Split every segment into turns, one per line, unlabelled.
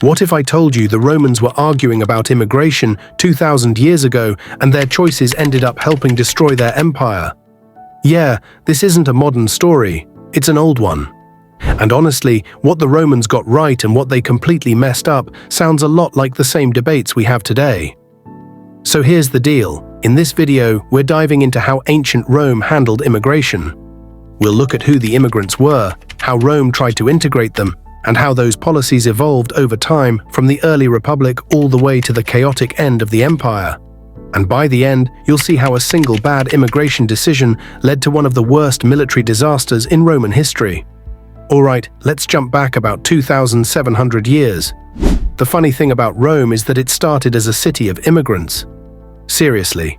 What if I told you the Romans were arguing about immigration 2,000 years ago and their choices ended up helping destroy their empire? Yeah, this isn't a modern story, it's an old one. And honestly, what the Romans got right and what they completely messed up sounds a lot like the same debates we have today. So here's the deal. In this video, we're diving into how ancient Rome handled immigration. We'll look at who the immigrants were, how Rome tried to integrate them, and how those policies evolved over time from the early republic all the way to the chaotic end of the empire. And by the end, you'll see how a single bad immigration decision led to one of the worst military disasters in Roman history. Alright, let's jump back about 2,700 years. The funny thing about Rome is that it started as a city of immigrants. Seriously.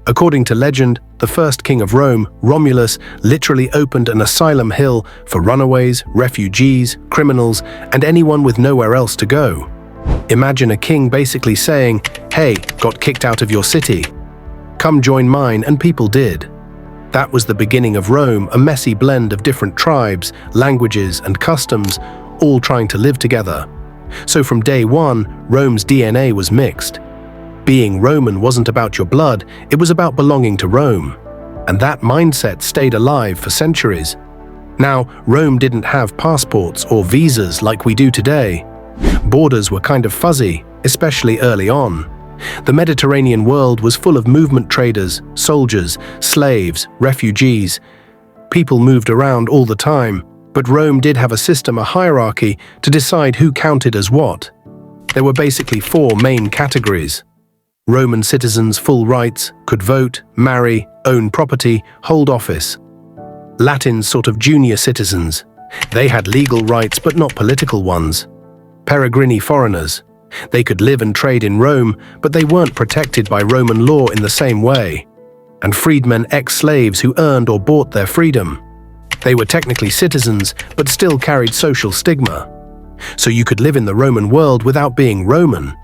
According to legend, the first king of Rome, Romulus, literally opened an asylum hill for runaways, refugees, criminals, and anyone with nowhere else to go. Imagine a king basically saying, "Hey, got kicked out of your city. Come join mine," and people did. That was the beginning of Rome, a messy blend of different tribes, languages, and customs, all trying to live together. So from day one, Rome's DNA was mixed. Being Roman wasn't about your blood, it was about belonging to Rome. And that mindset stayed alive for centuries. Now, Rome didn't have passports or visas like we do today. Borders were kind of fuzzy, especially early on. The Mediterranean world was full of movement traders, soldiers, slaves, refugees. People moved around all the time, but Rome did have a system, a hierarchy, to decide who counted as what. There were basically four main categories. Roman citizens, full rights, could vote, marry, own property, hold office. Latins, sort of junior citizens. They had legal rights but not political ones. Peregrini, foreigners. They could live and trade in Rome, but they weren't protected by Roman law in the same way. And freedmen, ex-slaves who earned or bought their freedom. They were technically citizens, but still carried social stigma. So you could live in the Roman world without being Roman.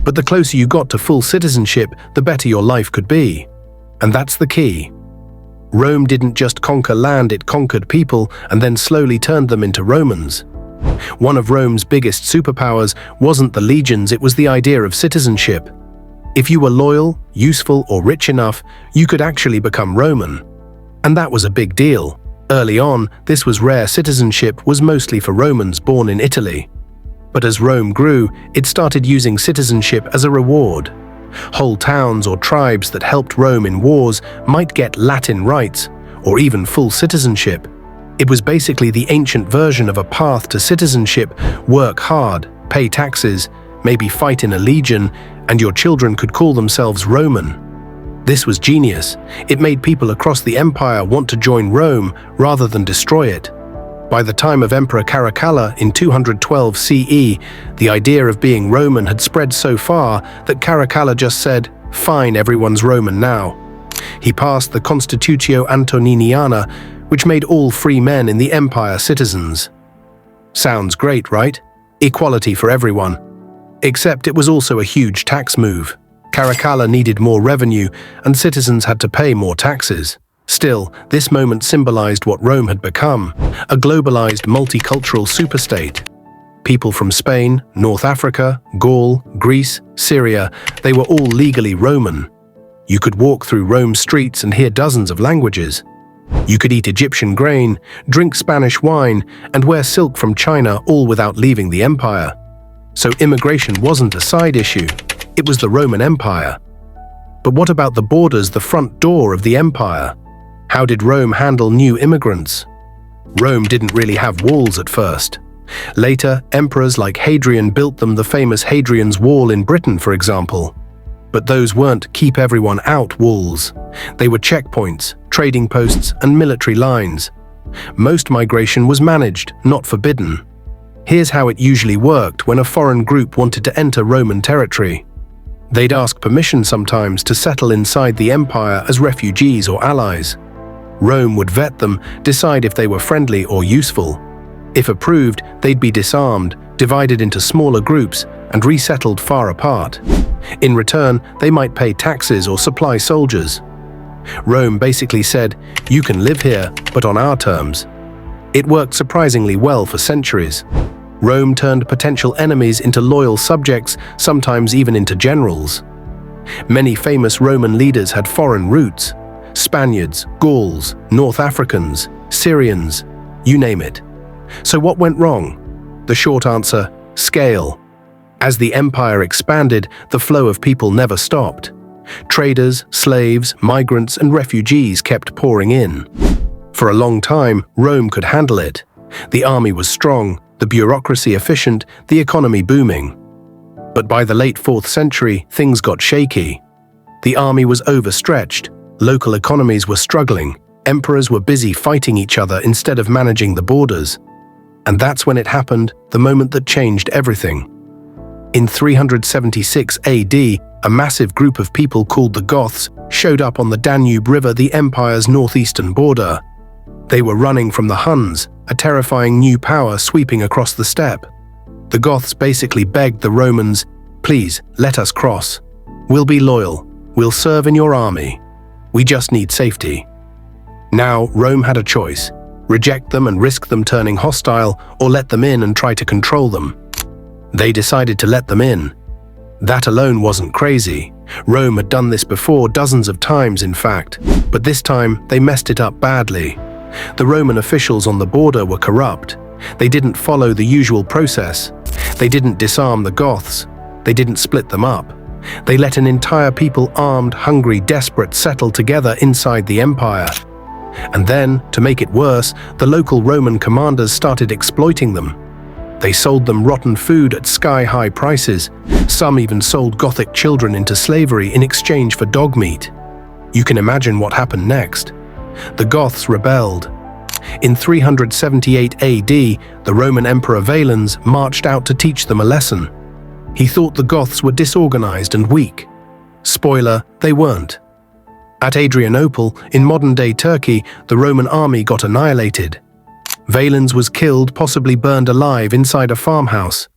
But the closer you got to full citizenship, the better your life could be. And that's the key. Rome didn't just conquer land, it conquered people and then slowly turned them into Romans. One of Rome's biggest superpowers wasn't the legions, it was the idea of citizenship. If you were loyal, useful, or rich enough, you could actually become Roman. And that was a big deal. Early on, this was rare. Citizenship was mostly for Romans born in Italy. But as Rome grew, it started using citizenship as a reward. Whole towns or tribes that helped Rome in wars might get Latin rights, or even full citizenship. It was basically the ancient version of a path to citizenship. Work hard, pay taxes, maybe fight in a legion, and your children could call themselves Roman. This was genius. It made people across the empire want to join Rome rather than destroy it. By the time of Emperor Caracalla in 212 CE, the idea of being Roman had spread so far that Caracalla just said, "Fine, everyone's Roman now." He passed the Constitutio Antoniniana, which made all free men in the empire citizens. Sounds great, right? Equality for everyone. Except it was also a huge tax move. Caracalla needed more revenue, and citizens had to pay more taxes. Still, this moment symbolized what Rome had become, a globalized multicultural superstate. People from Spain, North Africa, Gaul, Greece, Syria, they were all legally Roman. You could walk through Rome's streets and hear dozens of languages. You could eat Egyptian grain, drink Spanish wine, and wear silk from China, all without leaving the empire. So immigration wasn't a side issue, it was the Roman Empire. But what about the borders, the front door of the empire? How did Rome handle new immigrants? Rome didn't really have walls at first. Later, emperors like Hadrian built them, the famous Hadrian's Wall in Britain, for example. But those weren't keep everyone out walls. They were checkpoints, trading posts, and military lines. Most migration was managed, not forbidden. Here's how it usually worked when a foreign group wanted to enter Roman territory. They'd ask permission sometimes to settle inside the empire as refugees or allies. Rome would vet them, decide if they were friendly or useful. If approved, they'd be disarmed, divided into smaller groups, and resettled far apart. In return, they might pay taxes or supply soldiers. Rome basically said, "You can live here, but on our terms." It worked surprisingly well for centuries. Rome turned potential enemies into loyal subjects, sometimes even into generals. Many famous Roman leaders had foreign roots: Spaniards, Gauls, North Africans, Syrians, you name it. So what went wrong? The short answer: scale. As the empire expanded, the flow of people never stopped. Traders, slaves, migrants, and refugees kept pouring in. For a long time, Rome could handle it. The army was strong, the bureaucracy efficient, the economy booming. But by the late 4th century, things got shaky. The army was overstretched, local economies were struggling, emperors were busy fighting each other instead of managing the borders. And that's when it happened, the moment that changed everything. In 376 AD, a massive group of people called the Goths showed up on the Danube River, the empire's northeastern border. They were running from the Huns, a terrifying new power sweeping across the steppe. The Goths basically begged the Romans, "Please, let us cross. We'll be loyal. We'll serve in your army. We just need safety." Now, Rome had a choice: reject them and risk them turning hostile, or let them in and try to control them. They decided to let them in. That alone wasn't crazy. Rome had done this before, dozens of times in fact, but this time they messed it up badly. The Roman officials on the border were corrupt. They didn't follow the usual process. They didn't disarm the Goths. They didn't split them up. They let an entire people, armed, hungry, desperate, settle together inside the empire. And then, to make it worse, the local Roman commanders started exploiting them. They sold them rotten food at sky-high prices. Some even sold Gothic children into slavery in exchange for dog meat. You can imagine what happened next. The Goths rebelled. In 378 AD, the Roman Emperor Valens marched out to teach them a lesson. He thought the Goths were disorganized and weak. Spoiler, they weren't. At Adrianople, in modern-day Turkey, the Roman army got annihilated. Valens was killed, possibly burned alive inside a farmhouse.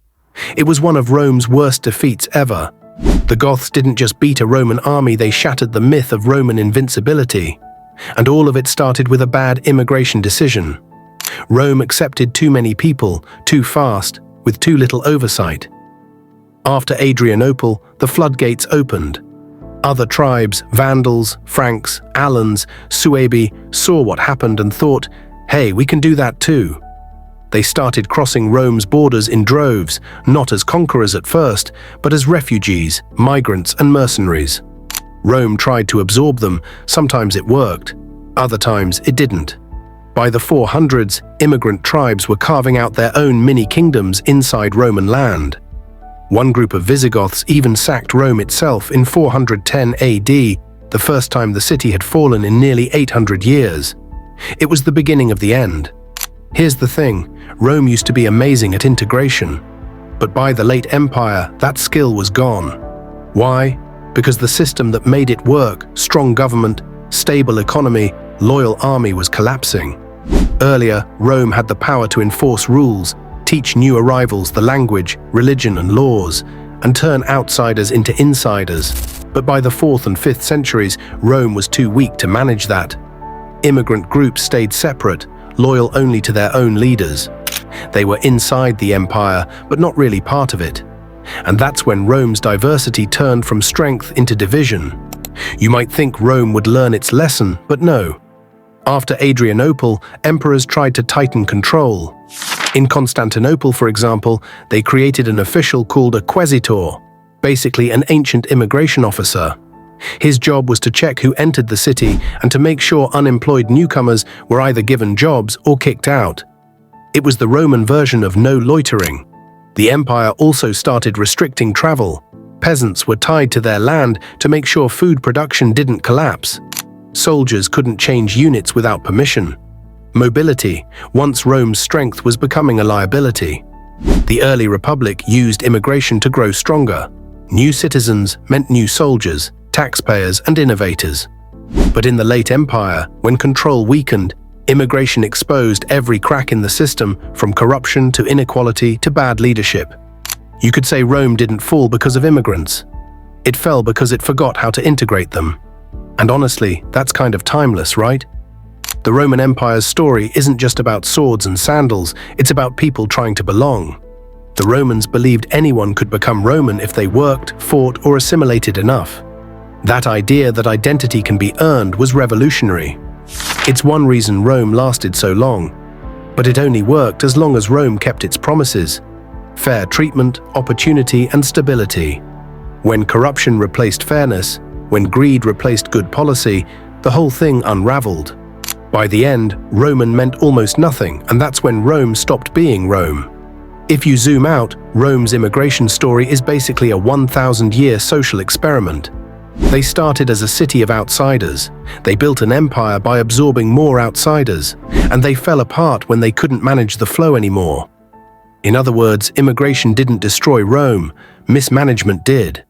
It was one of Rome's worst defeats ever. The Goths didn't just beat a Roman army, they shattered the myth of Roman invincibility. And all of it started with a bad immigration decision. Rome accepted too many people, too fast, with too little oversight. After Adrianople, the floodgates opened. Other tribes, Vandals, Franks, Alans, Suebi, saw what happened and thought, hey, we can do that too. They started crossing Rome's borders in droves, not as conquerors at first, but as refugees, migrants, and mercenaries. Rome tried to absorb them. Sometimes it worked, other times it didn't. By the 400s, immigrant tribes were carving out their own mini-kingdoms inside Roman land. One group of Visigoths even sacked Rome itself in 410 AD, the first time the city had fallen in nearly 800 years. It was the beginning of the end. Here's the thing, Rome used to be amazing at integration. But by the late Empire, that skill was gone. Why? Because the system that made it work, strong government, stable economy, loyal army, was collapsing. Earlier, Rome had the power to enforce rules, teach new arrivals the language, religion, and laws, and turn outsiders into insiders. But by the 4th and 5th centuries, Rome was too weak to manage that. Immigrant groups stayed separate, loyal only to their own leaders. They were inside the empire, but not really part of it. And that's when Rome's diversity turned from strength into division. You might think Rome would learn its lesson, but no. After Adrianople, emperors tried to tighten control. In Constantinople, for example, they created an official called a quaesitor, basically an ancient immigration officer. His job was to check who entered the city and to make sure unemployed newcomers were either given jobs or kicked out. It was the Roman version of no loitering. The empire also started restricting travel. Peasants were tied to their land to make sure food production didn't collapse. Soldiers couldn't change units without permission. Mobility, once Rome's strength, was becoming a liability. The early republic used immigration to grow stronger. New citizens meant new soldiers, taxpayers, and innovators. But in the late empire, when control weakened, immigration exposed every crack in the system, from corruption to inequality to bad leadership. You could say Rome didn't fall because of immigrants. It fell because it forgot how to integrate them. And honestly, that's kind of timeless, right? The Roman Empire's story isn't just about swords and sandals, it's about people trying to belong. The Romans believed anyone could become Roman if they worked, fought, or assimilated enough. That idea that identity can be earned was revolutionary. It's one reason Rome lasted so long. But it only worked as long as Rome kept its promises: fair treatment, opportunity, and stability. When corruption replaced fairness, when greed replaced good policy, the whole thing unraveled. By the end, Roman meant almost nothing, and that's when Rome stopped being Rome. If you zoom out, Rome's immigration story is basically a 1,000-year social experiment. They started as a city of outsiders. They built an empire by absorbing more outsiders, and they fell apart when they couldn't manage the flow anymore. In other words, immigration didn't destroy Rome, mismanagement did.